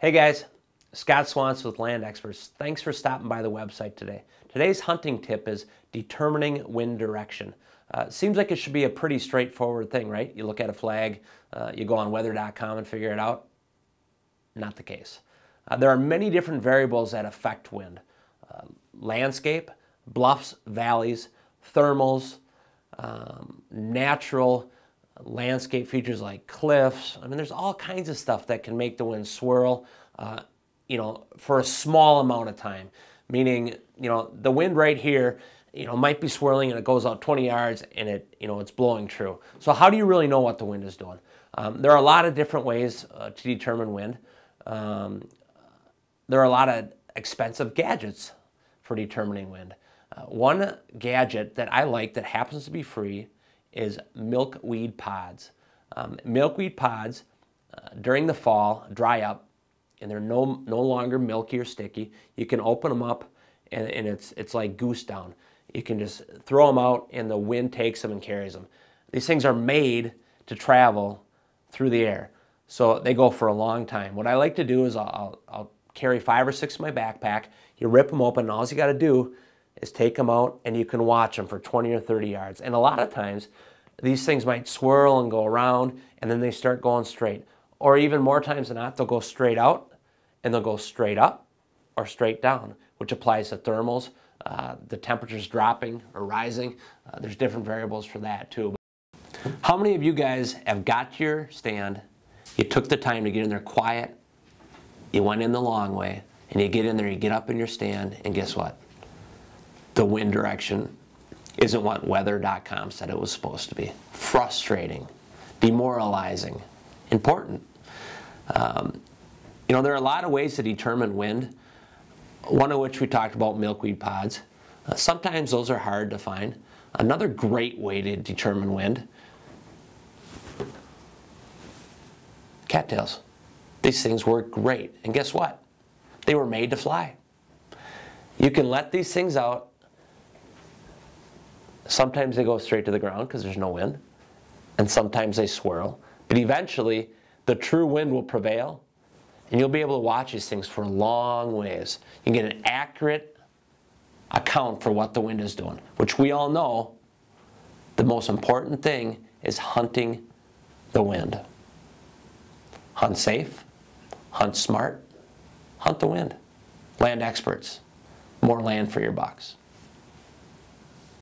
Hey guys, Scott Swanson with Land Experts. Thanks for stopping by the website today. Today's hunting tip is determining wind direction. Seems like it should be a pretty straightforward thing, right? You look at a flag, you go on weather.com and figure it out. Not the case. There are many different variables that affect wind. Landscape, bluffs, valleys, thermals, natural landscape features like cliffs. I mean, there's all kinds of stuff that can make the wind swirl, for a small amount of time. Meaning, the wind right here, might be swirling and it goes out 20 yards and it's blowing true. So how do you really know what the wind is doing? There are a lot of different ways to determine wind. There are a lot of expensive gadgets for determining wind. One gadget that I like that happens to be free is milkweed pods. Milkweed pods during the fall dry up and they're no longer milky or sticky. You can open them up and it's like goose down. You can just throw them out and the wind takes them and carries them. These things are made to travel through the air, so they go for a long time. What I like to do is I'll carry 5 or 6 in my backpack. You rip them open and all you got to do is take them out and you can watch them for 20 or 30 yards. And a lot of times these things might swirl and go around and then they start going straight. Or even more times than not, they'll go straight out and they'll go straight up or straight down, which applies to thermals, the temperature's dropping or rising. There's different variables for that too. How many of you guys have got to your stand, you took the time to get in there quiet, you went in the long way, and you get in there, you get up in your stand, and guess what? The wind direction isn't what weather.com said it was supposed to be. Frustrating, demoralizing, important. There are a lot of ways to determine wind, one of which we talked about, milkweed pods. Sometimes those are hard to find. Another great way to determine wind, cattails. These things work great. And guess what? They were made to fly. You can let these things out. Sometimes they go straight to the ground because there's no wind. And sometimes they swirl. But eventually, the true wind will prevail. And you'll be able to watch these things for a long ways. You can get an accurate account for what the wind is doing, which we all know the most important thing is hunting the wind. Hunt safe, hunt smart, hunt the wind. Land Experts. More land for your bucks.